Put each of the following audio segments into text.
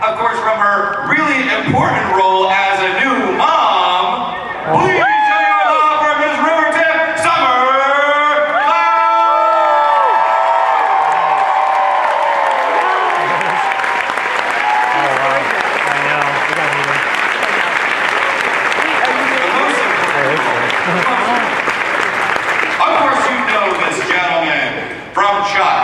of course, from her really important role as a new mom. Please show your love for Ms. Rivertip Summer Glau! I know. We got to meet him. Of course, you know this gentleman from Chuck.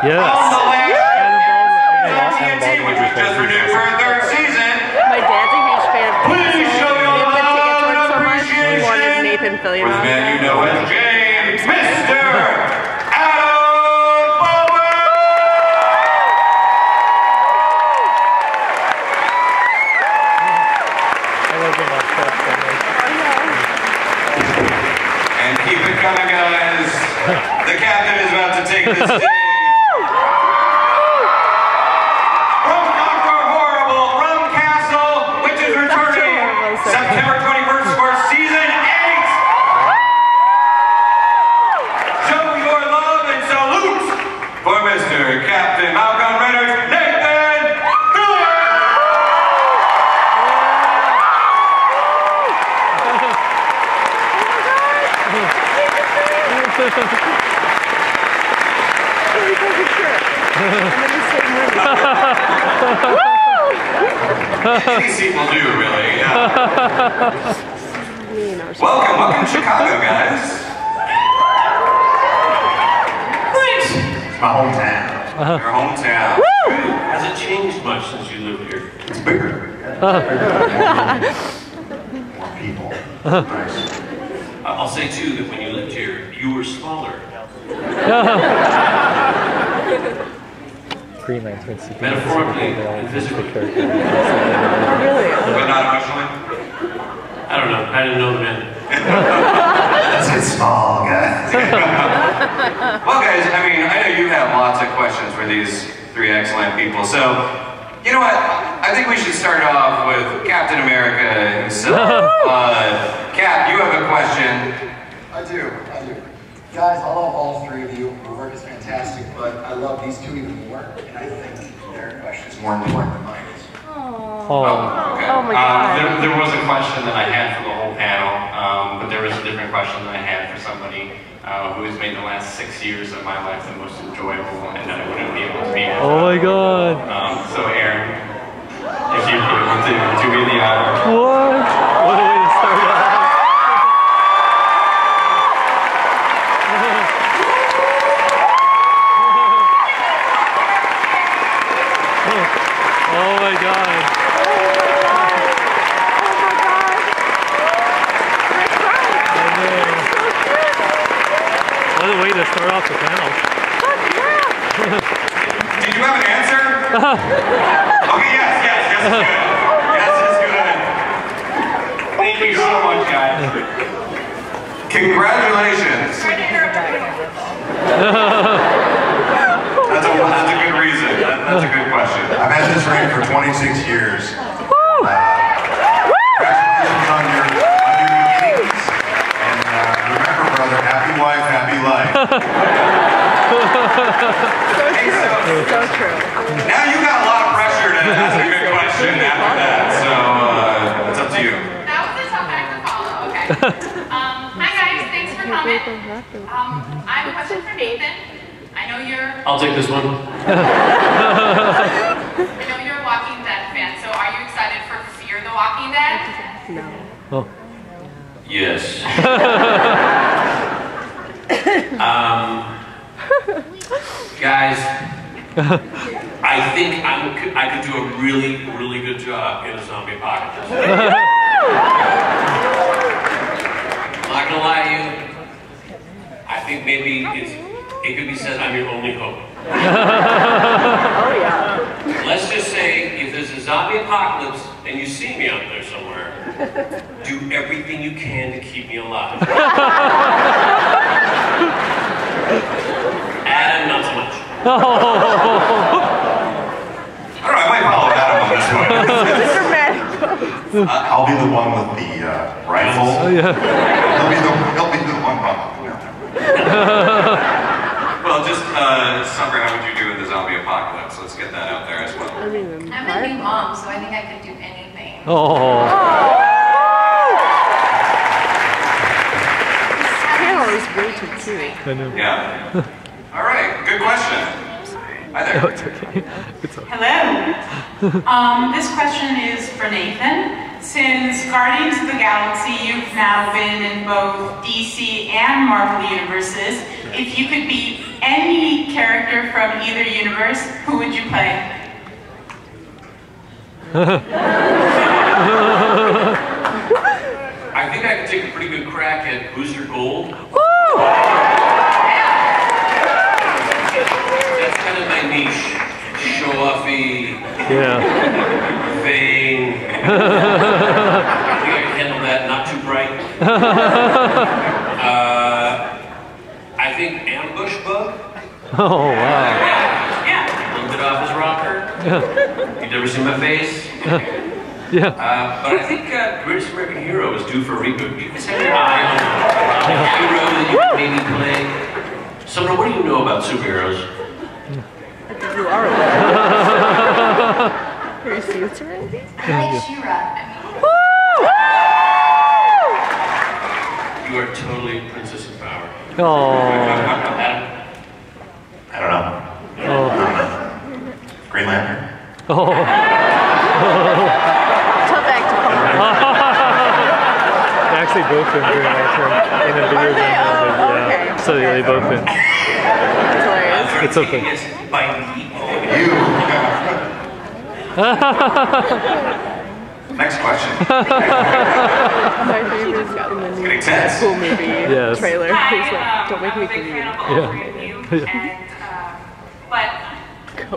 Yes. From the last TNT, which was just renewed for a third season. My dad's a huge fan of Please show your love and appreciation Fillion for the man you know as James, Mr. And keep it coming, guys. The captain is about to take this stage. From Dr. Horrible, from Castle, which is returning September 21st for season 8. Show your love and salute for Mr. Captain Malcolm Reynolds, Nathan Fillion. Any seat will do, really. Yeah. Welcome Chicago, guys. Thanks. It's my hometown. Your hometown. Has it changed much since you lived here? It's bigger. More people. Nice. I'll say too that when you lived here, you were smaller. Green Lantern secret. Metaphorically and physically. But not emotionally? I don't know. I didn't know the man. That's it, small guy. Well, guys, I mean, I know you have lots of questions for these three excellent people. So, you know what? I think we should start off with Captain America himself. Cap, you have a question. I do. Guys, I love all three of you. Your work is fantastic, but I love these two even more, and I think their question is more important than mine is. Okay. Oh my God. There was a question that I had for the whole panel, but there was a different question that I had for somebody who has made the last 6 years of my life the most enjoyable, and that I wouldn't be able to be. Oh my God. So Aaron, if you'd be able to do me the honor. What? What a way to start off. Oh my God. What a way to start off the panel. Did you have an answer? Okay, yes is good. Yes is good. Thank you so much, guys. Congratulations. That's a good reason. That's a good question. I've had this ring for 26 years. Congratulations on your beginnings. And remember, brother, happy wife, happy life. So true. Now you got a lot of pressure to ask a good question after that, so it's up to you. That was a tough act to follow, okay. Hi guys, thanks for coming. I have a question for Nathan. I know you're... I'll take this one. I know you're a Walking Dead fan, so are you excited for Fear the Walking Dead? No. Oh. Yes. Guys, I think I could do a really good job in a zombie apocalypse. I'm not gonna lie to you. I think maybe it could be said I'm your only hope. Oh yeah. Let's just say if there's a zombie apocalypse and you see me out there somewhere, do everything you can to keep me alive. Adam, not so much. I don't know, I might follow Adam on this one. I'll be the one with the rifle. Oh, yeah. He'll be the one. Well, just, Summer, how would you do with the zombie apocalypse? Let's get that out there as well. I I'm a new mom, so I think I could do anything. Oh. Panel is way too cute. I know. Yeah. All right, good question. Hi there. Oh, it's okay. It's okay. Hello. This question is for Nathan. Since Guardians of the Galaxy, you've now been in both DC and Marvel universes. If you could be any character from either universe, who would you play? I think I could take a pretty good crack at Booster Gold. That's kind of my niche. Show-offy, Yeah. vain. I think I can handle that, not too bright. I think Ambush Bug. Oh, wow. Yeah. A little bit off his rocker. You've never seen my face? Yeah. But I think Greatest American Hero is due for a reboot. You guys have your eye on a hero that you can maybe play. Summer, what do you know about superheroes? You are one. Are you serious or anything? I like She-Ra. You are totally Princess of Power. Oh. Adam? I don't know. Oh. Green Lantern. Oh. Tough act to follow. They actually both been Green Lantern in a video Are they? game. Oh, Yeah. okay. So yeah, they both been. That's hilarious. It's okay. By You. Next question. My favorite is in the new Getting tense. Cool movie Yes. trailer. Hi, He's like, don't make I'm me a big cry. fan of all Yeah. three of you, but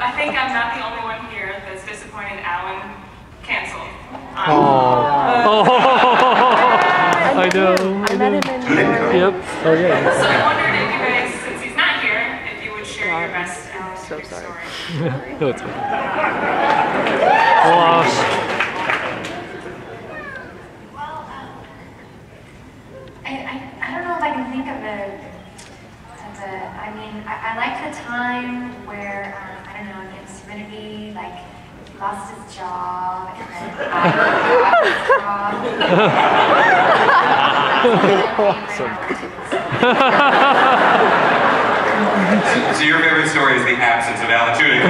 I think I'm not the only one here that's disappointed Alan canceled. Oh. I know. I met him in New York. Yep. Oh yeah. So I wondered if you guys, since he's not here, if you would share your best Alan So Tudyk sorry. story. No, it's okay. Lost. Well, I don't know if I can think of I mean, I like the time where, I don't know, in Serenity, like, he lost his job, and then I got his So your favorite story is the absence of Alan Tudyk.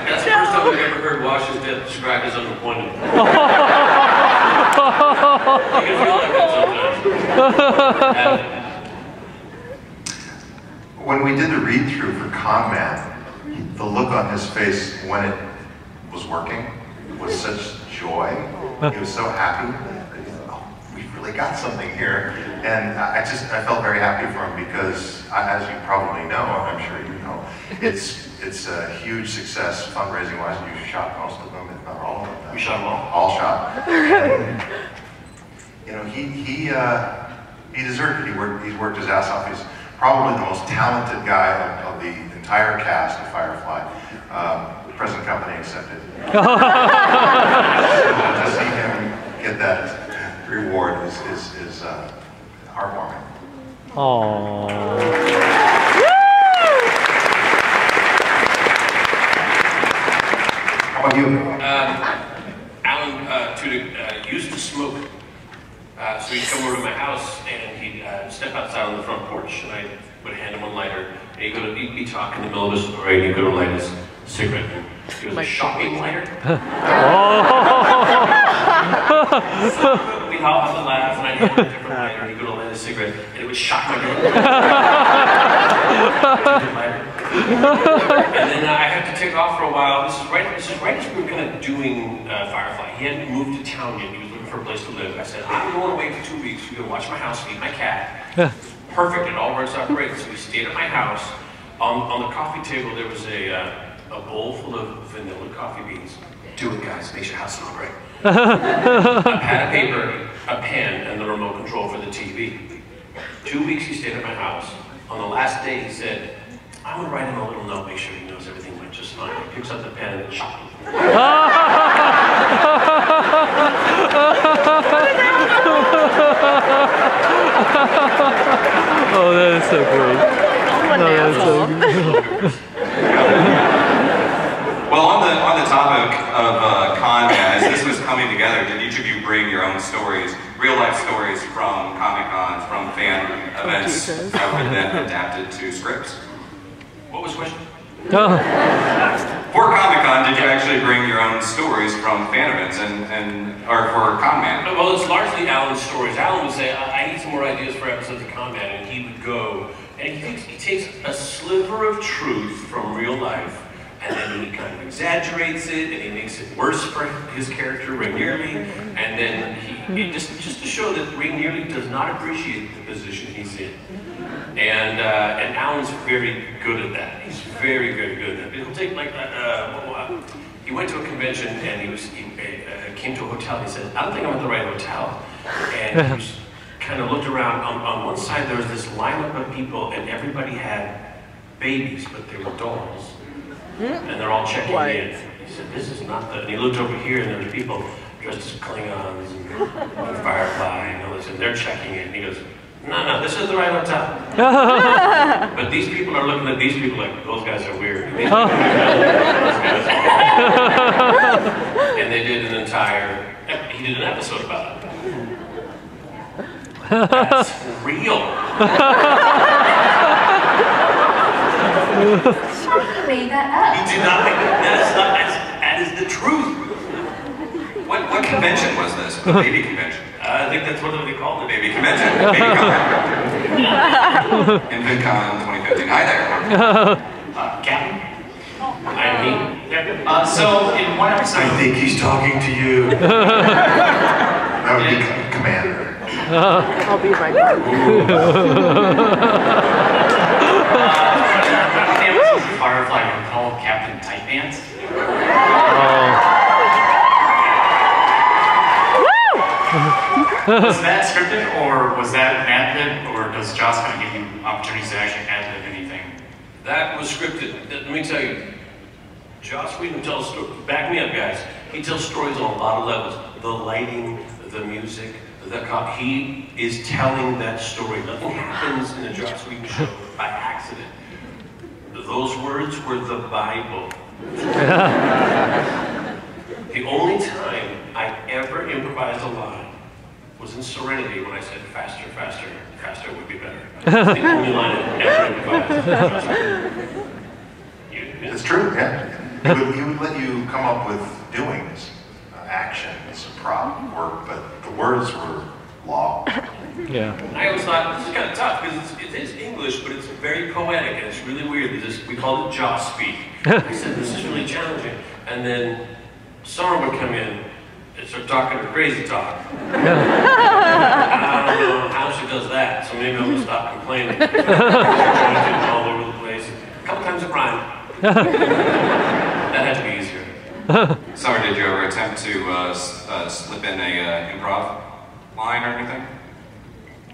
That's the first time I've ever heard Wash's death described as unappointed. I can feel like that sometimes. When we did the read-through for Con Man, the look on his face when it was working was such joy. He was so happy. Oh, we really got something here. And I felt very happy for him because, as you probably know, I'm sure you know, it's a huge success fundraising-wise. You shot most of them, if not all of them. We shot them all. All shot. And, you know, he deserved it. He's worked his ass off. He's probably the most talented guy of the entire cast of Firefly, present company accepted. So to see him get that reward is heartwarming. Aww. How about you? Alan Tudyk used to smoke. So he'd come over to my house and he'd step outside on the front porch and I would hand him a lighter and he'd be talking in the middle of a story and he'd go to light his cigarette. And it was a shocking lighter. We'd all have a laugh and I'd hand him a different lighter and he'd go to light his cigarette and it would shock my head. And then I had to take off for a while. This is right as we were kind of doing Firefly. He hadn't moved to town yet. He was looking for a place to live. I said, I'm going away for 2 weeks. You're going to watch my house, feed my cat. Perfect. It all works out great. So we stayed at my house. On the coffee table, there was a bowl full of vanilla coffee beans. Do it, guys. Makes your house smell great. A pad of paper, a pen, and the remote control for the TV. 2 weeks he stayed at my house. On the last day, he said, I'm going to write him a little note, make sure he knows everything went just fine. He picks up the pen and shot me. Oh, that is so great. What an asshole. Well, on on the topic of con man, as this was coming together, did each of you bring your own stories, real life stories from Comic-Cons, from fan events that were then adapted to scripts? What was the question? For Comic-Con, did you actually bring your own stories from fan events or for Con Man? Well, it's largely Alan's stories. Alan would say, I need some more ideas for episodes of Con Man, and he would go, and he takes a sliver of truth from real life, and then he kind of exaggerates it, and he makes it worse for his character, Ray Nearly, and then he just to show that Ray Nearly does not appreciate the position he's in. And Alan's very good at that. He's very, very good at that. He'll take like he went to a convention and he came to a hotel. He said, I don't think I'm at the right hotel. And he was, kind of looked around. On one side there was this lineup of people, and everybody had babies, but they were dolls, and they're all checking in. He said, "This is not the." And he looked over here, and there were people dressed as Klingons and Firefly and all this, and they're checking in. And he goes, No, this is the right hotel. But these people are looking at these people like, those guys are weird. And these guys are and they did an entire, he did an episode about it. That's real. He made that up. He did not make that is the truth. What convention was this? The baby convention? I think that's what they call it. Baby convention. Baby con. InventCon 2015. Hi there. Captain. I'm me. So in one episode, I think he's talking to you. That would be Commander. I'll be right back. Firefly were called Captain Tight Pants. Was that scripted, or was that an ad-lib, or does Joss kind of give you opportunities to actually ad-lib anything? That was scripted. Let me tell you, Joss Whedon tells stories. Back me up, guys. He tells stories on a lot of levels. The lighting, the music, he is telling that story. Nothing happens in a Joss Whedon show by accident. Those words were the Bible. The only time I ever improvised a line was in Serenity when I said faster, faster, faster would be better. That's the only line I ever improvised. It's true, yeah. He would let you come up with doings, actions, prop work, but the words were law. Yeah. I always thought this is kind of tough because it is English, but it's very poetic and it's really weird. We call it Joss speak. I said this is really challenging, and then Summer would come in and start talking her crazy talk. I don't know how she does that, so maybe I'm gonna stop complaining. All over the place. A couple times a rhyme. That had to be easier. Summer, did you ever attempt to slip in a improv line or anything?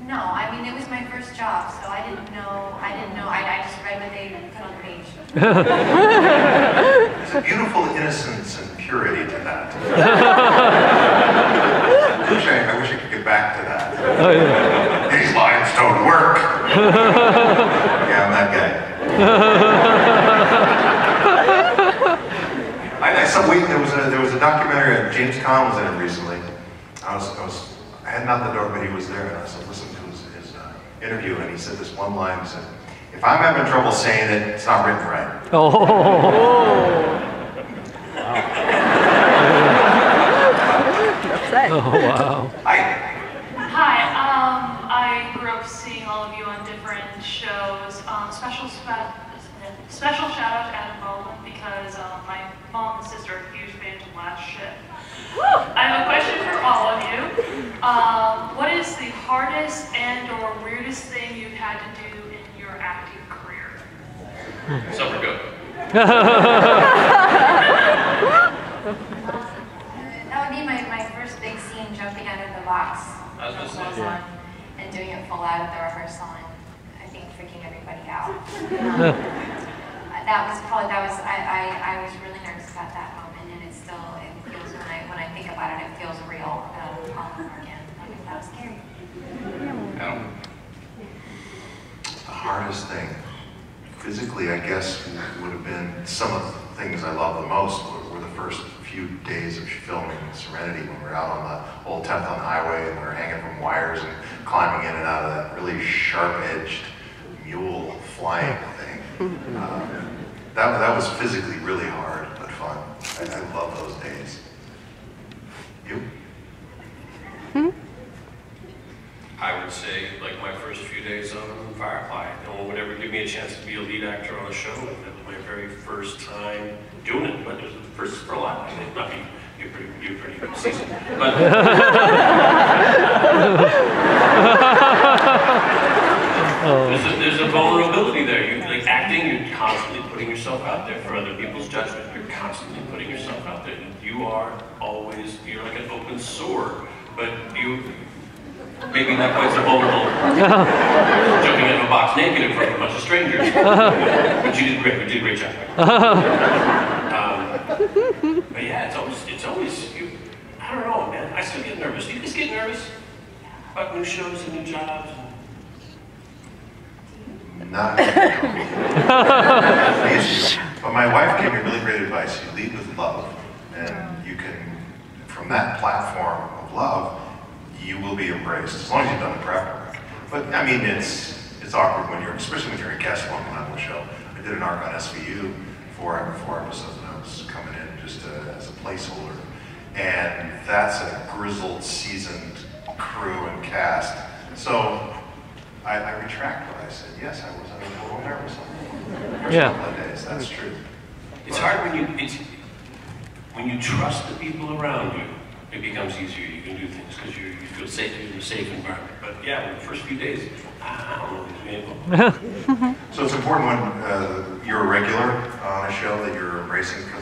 No, I mean, it was my first job, so I didn't know, I just read what they put on the page. There's a beautiful innocence and purity to that. I wish I could get back to that. Oh, yeah. These lines don't work. Yeah, I'm that guy. There was a documentary, James Caan was in it recently. I had not the door, but he was there, and I was listening to his interview, and he said this one line, he said, if I'm having trouble saying it, it's not written right. Oh. Oh, wow. Hi. Hi, I grew up seeing all of you on different shows. Special shout out to Adam Baldwin because my mom and sister are huge fans of Last Ship. I have a question for all of you. What is the hardest and or weirdest thing you've had to do in your acting career? Summer, go. That would be my first big scene, jumping out of the box. I was gonna say. And doing it full out at the rehearsal, and I think freaking everybody out. I was really nervous about that moment, and it feels, when I think about it, it feels real all over again. That was scary. The hardest thing, physically, I guess, would have been some of the things I love the most were the first few days of filming Serenity when we were out on the old 10th on the highway and we were hanging from wires and climbing in and out of that really sharp-edged mule flying thing. That was physically really hard, but fun. I love those days. You? I would say, like my first few days on Firefly, no one would ever give me a chance to be a lead actor on a show, and that was my very first time doing it. But it was the first for a lot. I mean, not me. You're pretty good season. But there's a vulnerability there. You like acting. You're constantly putting yourself out there for other people's judgment. You're constantly putting yourself out there. You are always. You're like an open sword, but you. Maybe not quite so vulnerable, jumping out of a box naked in front of a bunch of strangers. But you did great. You did a great job. But yeah, it's always you. I don't know, man. I still get nervous. Do you guys get nervous about new shows and new jobs? Not the issue. But my wife gave me really great advice. You lead with love, and you can, from that platform of love, you will be embraced as long as you've done the prep work. But I mean, it's awkward when you're, especially when you're a guest long on the show. I did an arc on SVU, four episodes, and I was coming in just as a placeholder. And that's a grizzled, seasoned crew and cast. So I retract what I said. Yes, I was a little nervous on the first couple of days. That's true. It's hard when you trust the people around you. It becomes easier. You can do things because you feel safe. You're in a safe environment. But yeah, in the first few days, I don't know. So it's important when you're a regular on a show that you're embracing for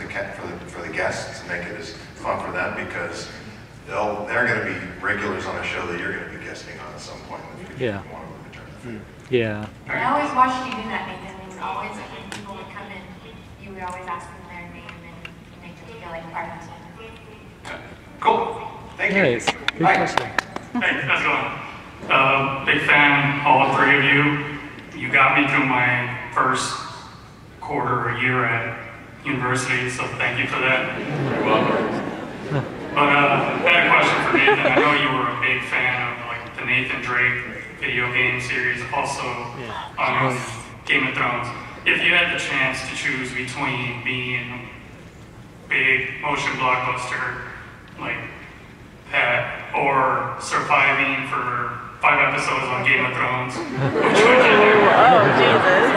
the guests to make it as fun for them, because they're going to be regulars on a show that you're going to be guesting on at some point in the future. Yeah. If you want to return the favor. Yeah. I always watched you do that, Nathan. It was always when people would come in, you would always ask them their name and make them feel like part of the team. Cool. Thank you. Nice. Good question. Hey, how's it going? Big fan, all three of you. You got me through my first quarter or year at university, so thank you for that. You're welcome. But I had a question for Nathan. I know you were a big fan of like the Nathan Drake video game series, also on Game of Thrones. If you had the chance to choose between being big motion blockbuster like that, or surviving for 5 episodes on Game of Thrones, which would you do? Oh, Jesus.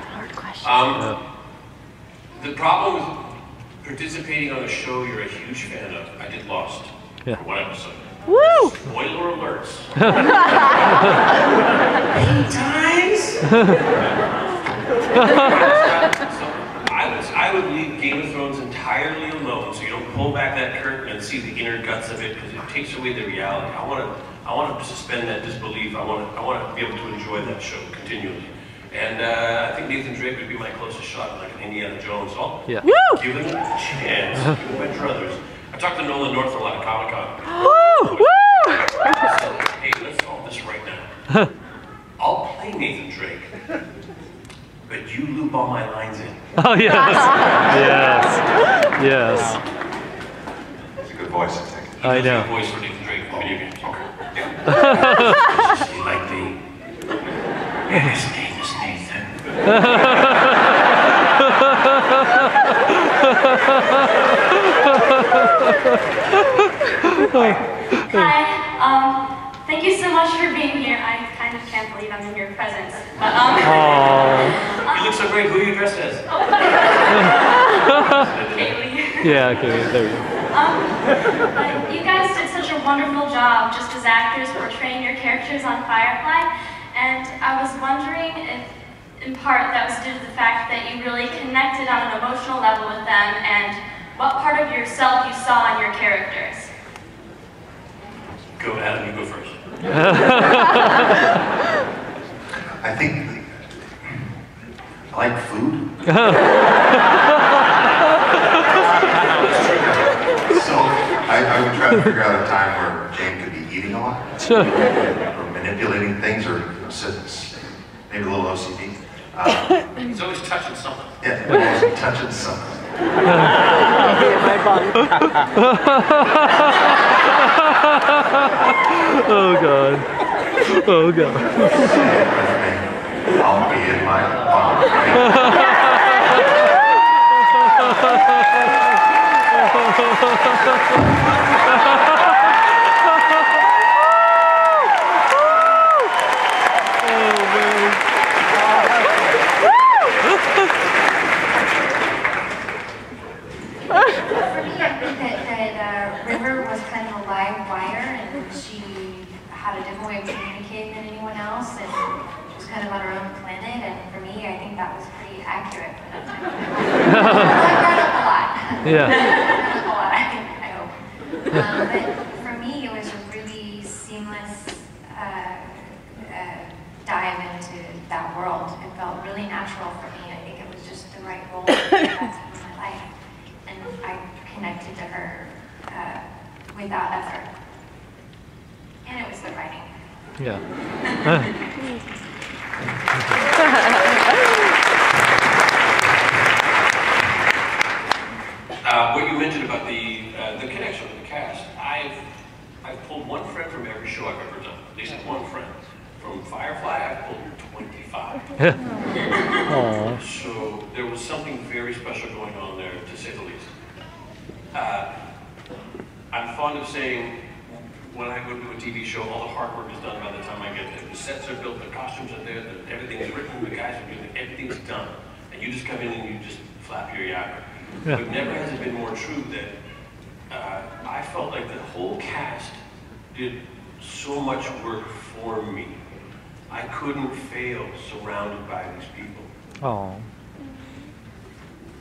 Hard question. The problem with participating on a show you're a huge fan of, I did Lost for 1 episode. Woo! Spoiler alerts. 8 times? I would leave Game of Thrones entirely alone, so you don't pull back that curtain and see the inner guts of it, because it takes away the reality. I want to suspend that disbelief. I want to be able to enjoy that show continually. And I think Nathan Drake would be my closest shot, like an Indiana Jones. Oh, yeah. Give him a chance. Give him my druthers. I talked to Nolan North a lot at Comic-Con. Woo! Woo! Hey, let's solve this right now. I'll play Nathan Drake, but you loop all my lines in. Oh, yes. Yes. Yes. It's a good voice, I think. I know. Good voice for Nathan Drake in video games. Okay. Yeah. You like me? Yeah, his name is Nathan. Hi, thank you so much for being here. I kind of can't believe I'm in your presence. But, you look so great. Who are you dressed as? Kaylee. Yeah, okay, there we go. You guys did such a wonderful job just as actors portraying your characters on Firefly, and I was wondering if, in part, that was due to the fact that you really connected on an emotional level with them, and what part of yourself you saw in your characters. Go, Adam, you go first. I think I like food. So I would try to figure out a time where Jane could be eating a lot, or manipulating things, or maybe a little OCD. He's always touching something. Yeah, always touching something. Oh God. Oh God. I'll be in my bunk. River was kind of a live wire, and she had a different way of communicating than anyone else, and she was kind of on her own planet, and for me, I think that was pretty accurate. I brought up a lot. Yeah. A lot, I hope. But for me, it was a really seamless dive into that world. It felt really natural for me. I think it was just the right role at that time in my life, and I connected to her without effort. And it was the writing. Yeah. What you mentioned about the connection with the cast, I've pulled one friend from every show I've ever done. At least one friend. From Firefly, I've pulled 25. Aww. So there was something very special going on there, to say the least. I'm fond of saying, when I go to a TV show, all the hard work is done by the time I get there. The sets are built, the costumes are there, everything is written, the guys are doing it, everything's done. And you just come in and you just flap your yakka. Yeah. But never has it been more true that I felt like the whole cast did so much work for me. I couldn't fail surrounded by these people. Oh.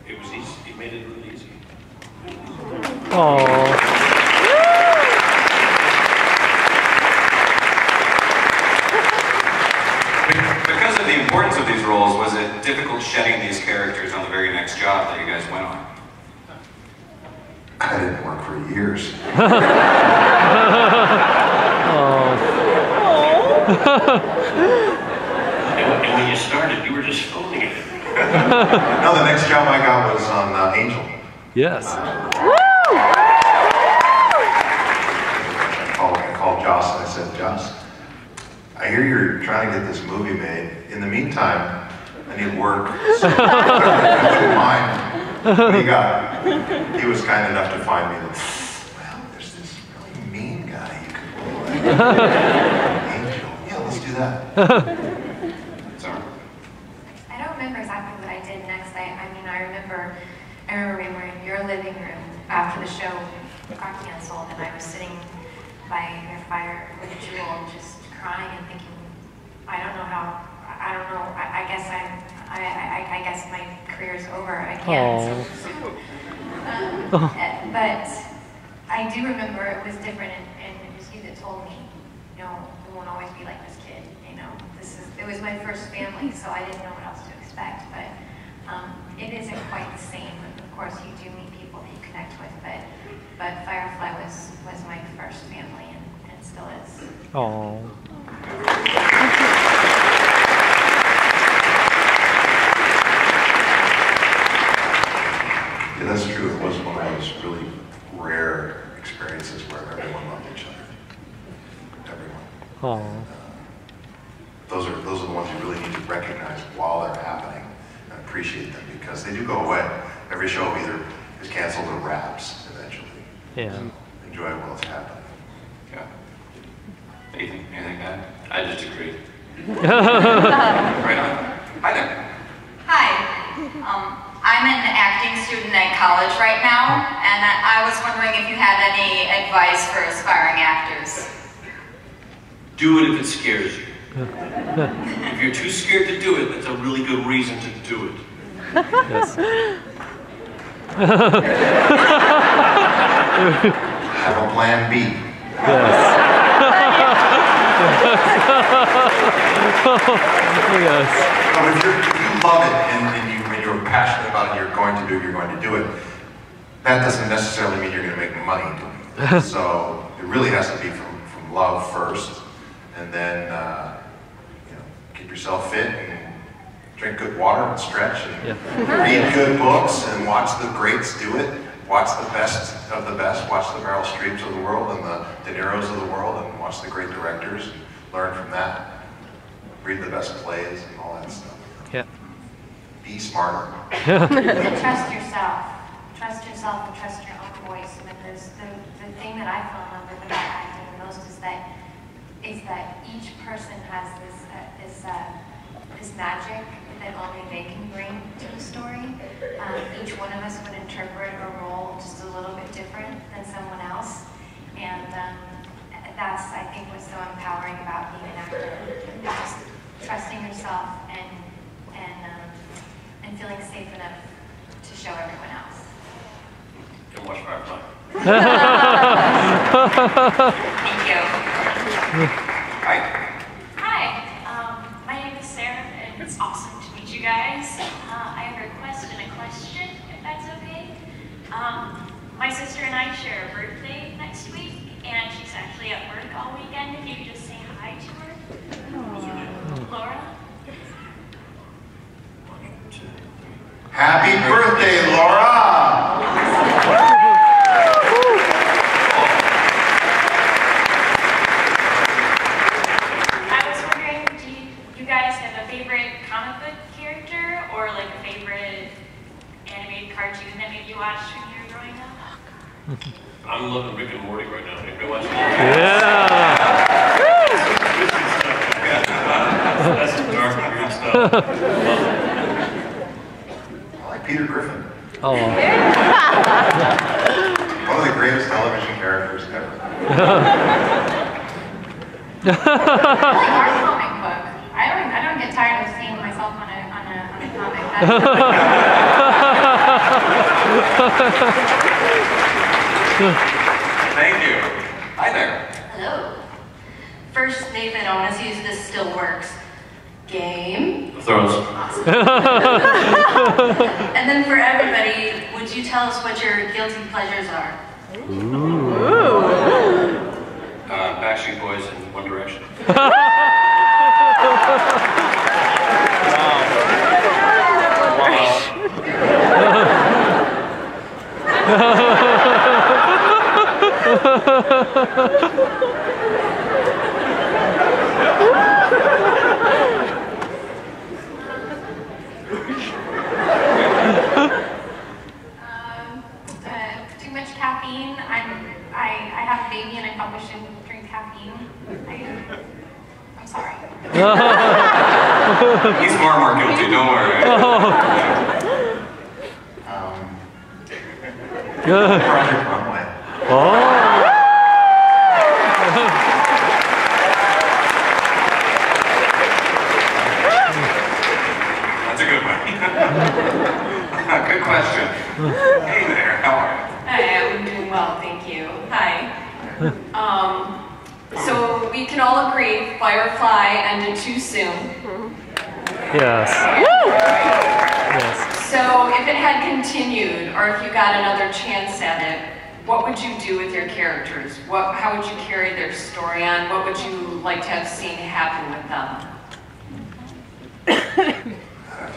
It was easy. It made it really easy. Oh. Because of the importance of these roles, was it difficult shedding these characters on the very next job that you guys went on? I didn't work for years. And when you started, you were just phoning it. No, the next job I got was on Angel. Yes. I called Joss and I said, Joss, I hear you're trying to get this movie made. In the meantime, I need work. So I wouldn't mind. What do you got? He was kind enough to find me. Well, there's this really mean guy you could play. Angel. Yeah, let's do that. Sorry. I don't remember exactly what I did next. I remember we were in your living room after the show got canceled, and I was sitting by your fire with Jewel, just crying and thinking, I guess my career's over. I can't. But I do remember it was different, and it was you that told me, you know, it won't always be like this kid. You know, it was my first family, so I didn't know what else to expect. But it isn't quite the same. Of course, you do meet people that you connect with, but Firefly was my first family, and still is. Oh. Yeah, that's true. It was one of those really rare experiences where everyone loved each other. Everyone. Oh. Those are the ones you really need to recognize while they're happening and appreciate them, because they do go away. Every show either is canceled or wraps eventually. Yeah. Enjoy it while it's happening. Yeah. Anything to add? I just agreed. Right on. Hi there. Hi. I'm an acting student at college right now, and I was wondering if you had any advice for aspiring actors. Do it if it scares you. If you're too scared to do it, that's a really good reason to do it. Yes. Have a plan B. Yes. Yes. But if you love it and you're passionate about it, you're going to do it, that doesn't necessarily mean you're going to make money doing it. So it really has to be from love first, and then keep yourself fit and drink good water and stretch and read good books and watch the greats do it. Watch the best of the best. Watch the Meryl Streeps of the world and the De Niros of the world, and watch the great directors and learn from that. Read the best plays and all that stuff. Yeah. Be smarter. Trust yourself. Trust yourself and trust your own voice. I mean, the thing that I fell in love with about acting the most is that each person has this magic that only they can bring to the story. Each one of us would interpret a role just a little bit different than someone else, and that's, I think, what's so empowering about being an actor. Just trusting yourself and feeling safe enough to show everyone else. And watch Firefly. Thank you. Hi. Hi, my name is Sarah, and it's awesome to meet you guys. I have a request and a question, if that's okay. My sister and I share a birthday next week, and she's actually at work all weekend. If you could just say hi to her. Laura? Happy birthday, Laura! I was wondering, do you guys have a favorite comic book character or like a favorite animated cartoon that maybe you watched when you were growing up? I'm loving Rick and Morty right now. Anybody watching that? Yeah! That's some dark and weird stuff. I like Peter Griffin. Oh. One of the greatest television characters ever. I like our comic book. I don't get tired of seeing myself on a comic. Thank you. Hi there. Hello. First, Nathan, I want to see if this still works. Game. Throws. Awesome. And then for everybody, would you tell us what your guilty pleasures are? Backstreet Boys and One Direction. Too much caffeine. I have a baby and I probably shouldn't drink caffeine. I'm sorry. He's far more guilty, don't worry. Project Runway. That's a good one. Good question. Hey there, how are you? Hi, I'm doing well, thank you. Hi. So we can all agree Firefly ended too soon. Yes. Yes. So if it had continued, or if you got another chance at it, what would you do with your characters? How would you carry their story on? What would you like to have seen happen with them?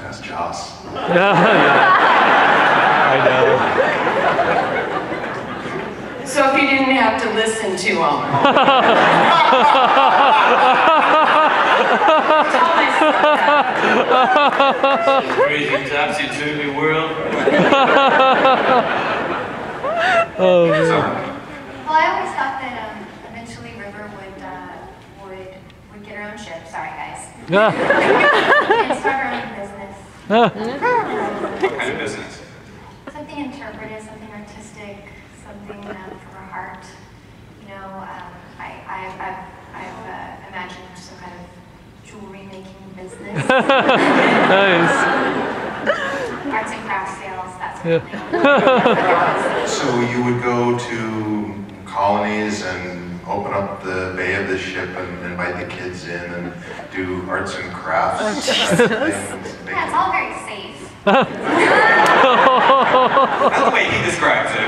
That's Joss. I know. So if you didn't have to listen to them. Crazy topsy-turvy world. Oh, man. Well, I always thought that eventually River would get her own ship. Sorry, guys. And start her own business. What kind of business? Something interpretive, something artistic, something from her heart. You know, I've imagined some kind of jewelry making business. Nice. Arts and crafts sales, that's Yeah. So you would go to colonies and open up the bay of the ship and invite the kids in and do arts and crafts type of things. Yeah, it's all very safe. That's the way he describes it.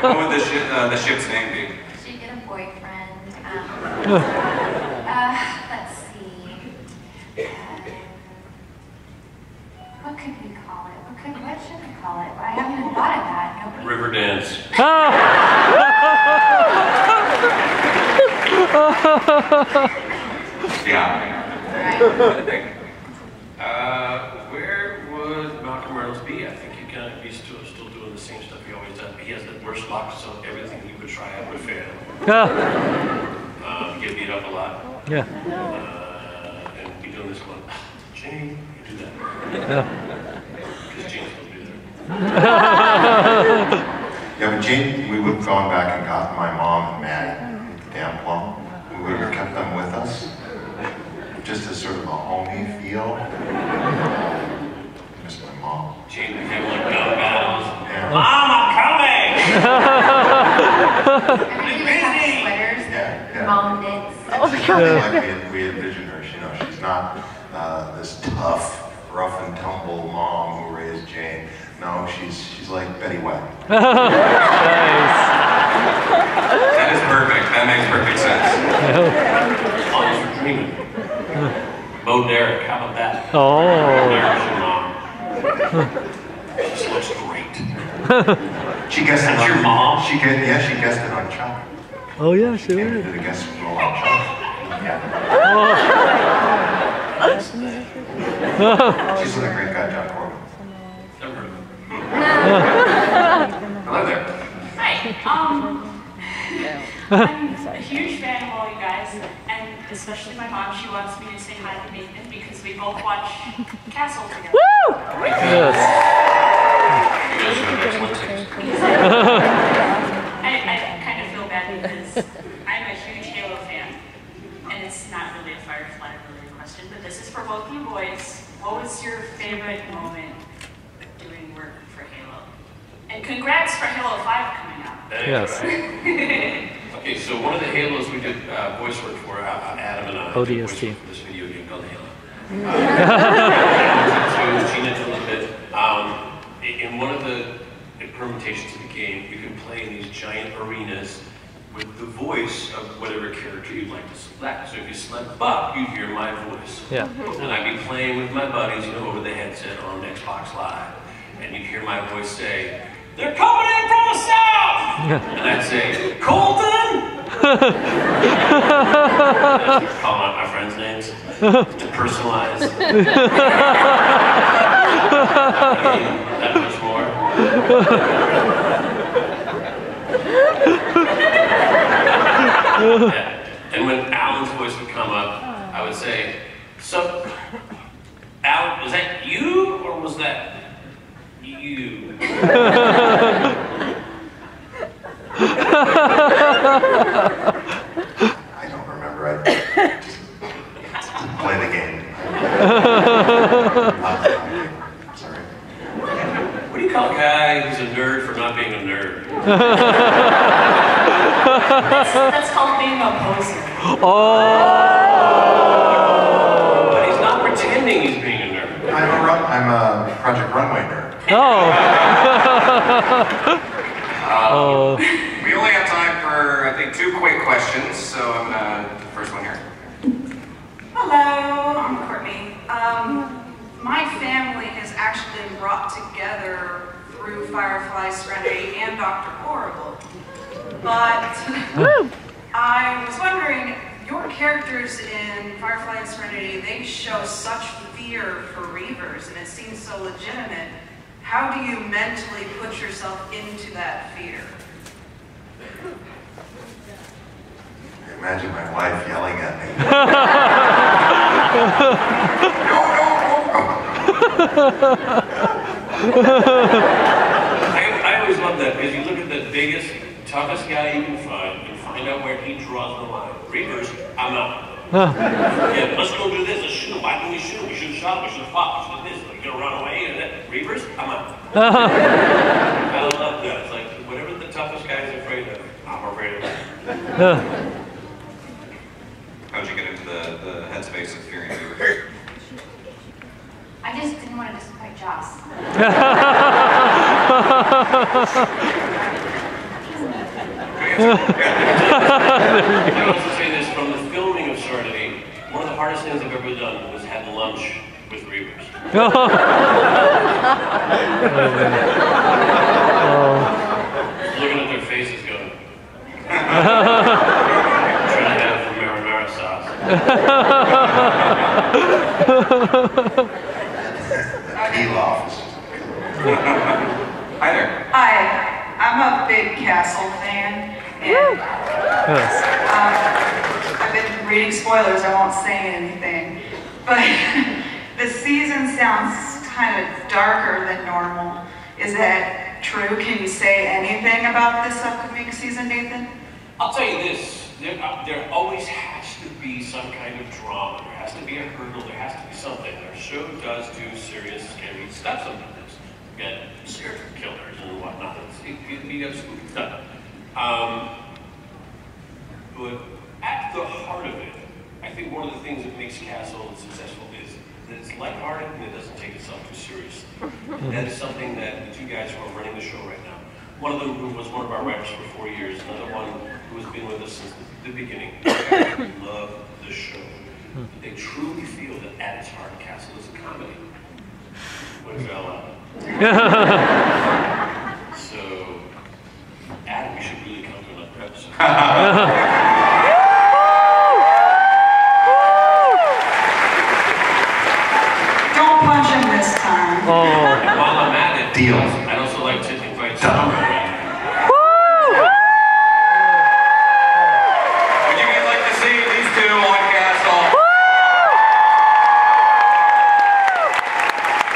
What would the ship's name be? She'd get a boyfriend. Let's see. could we call it? What should we call it? I haven't even thought of that. Nobody. River dance. Yeah. Where would Malcolm Reynolds be? I think he kind of be still doing the same stuff he always does. He has the worst luck, so everything he would try out would fail. He get beat up a lot. Yeah. And be doing this one. Jane, you do that. Yeah. Because Jane's still do that. Yeah, but Gene, we would have gone back and gotten my mom and Maddie, the damn plum. We would have kept them with us. Just as sort of a homey feel. Miss my mom. Jane became like gun battles. Yeah. Mom, I'm coming! And we even have sweaters that mom knits. Oh, like we envisioned her. You know, she's not this tough, rough and tumble mom who raised Jane. No, she's like Betty White. Nice. That is perfect. That makes perfect sense. Moms are dreaming. Bo Derek, how about that? Oh. Derek's your mom. She looks great. She guessed That's it your on, mom? She guessed it on Chuck. Oh yeah, she Did did. a guess roll on Chuck. Yeah. She's with a great guy, John Corbin. Never heard of him. Hello there. Hi. I'm a huge fan of all you guys, and especially my mom. She wants me to say hi to Nathan because we both watch Castle together. Woo! Yes. I kind of feel bad because I'm a huge Halo fan, and it's not really a Firefly related question, but this is for both you boys. What was your favorite moment doing work for Halo? And congrats for Halo 5 coming out. Yes. Okay, so one of the Halos we did voice work for, Adam and I, did voice ODST. work for this video game called Halo. So Gina did a little bit. In one of the permutations of the game, you can play in these giant arenas with the voice of whatever character you'd like to select. So if you select Buck, you'd hear my voice. Yeah. And I'd be playing with my buddies, over the headset on Xbox Live. And you'd hear my voice say, "They're coming in from the south!" And I'd say, "Colton!" Call out my friends' names to personalize. That much more. Yeah. And when Alan's voice would come up, I would say, "So, Alan, was that you or was that you?" I don't remember. I just play the game. Sorry. What do you call a guy who's a nerd for not being a nerd? That's called being a poser. Oh. But he's not pretending he's being a nerd. I'm a Project Runway nerd. Oh. We only have time for, I think, 2 quick questions, so I'm gonna, the first one here. Hello, I'm Courtney. My family has actually been brought together through Firefly, Serenity, and Dr. Horrible. But I was wondering, your characters in Firefly and Serenity, they show such fear for Reavers, and it seems so legitimate. How do you mentally put yourself into that fear? Imagine my wife yelling at me. I always love that because you look at the biggest, toughest guy you can find and find out where he draws the line. Reavers, I'm out. Yeah, let's go do this. Let's shoot him. Why didn't we shoot him? We should have shot him. We should have fought. We should have this. We're gonna run away. And then Reavers, I'm out. I love that. It's like whatever the toughest guy is afraid of, I'm afraid of that. How'd you get into the headspace of fearing Reavers? I just didn't want to disappoint Joss. I also say this from the filming of Serenity. One of the hardest things I've ever done was have lunch with Reavers. Looking at their faces going, trying to have the marinara sauce. Hi there. Hi, I'm a big Castle fan, and I've been reading spoilers, I won't say anything, but the season sounds kind of darker than normal. Is that true? Can you say anything about this upcoming season, Nathan? I'll tell you this, there always has to be some kind of drama, there has to be a hurdle, there has to be something. Our show does do serious, scary stuff sometimes. You got serial killers and whatnot, you got spooky stuff. But at the heart of it, I think one of the things that makes Castle successful is that it's lighthearted and it doesn't take itself too seriously. That is something that the two guys who are running the show right now, one of them who was one of our writers for 4 years, another one who has been with us since the beginning, love the show. They truly feel that at its heart, Castle is a comedy. What is that? So, Adam, we should really come to another episode. Don't punch him this time. And while I'm at it, Deal. I'd also like to invite Tom. Would you guys like to see these two on Castle?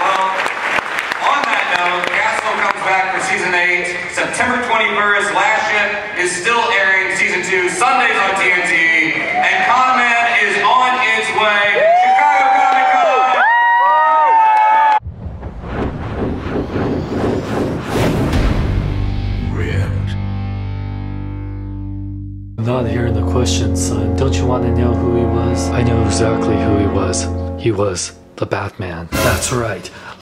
Well, on that note, Castle comes back for season 8, September 21st. Last Ship is still airing season 2, Sundays on TNT, and Con Man is on its way. Chicago Comic Con! Not hearing the question, son. Don't you want to know who he was? I know exactly who he was. He was the Batman. That's right.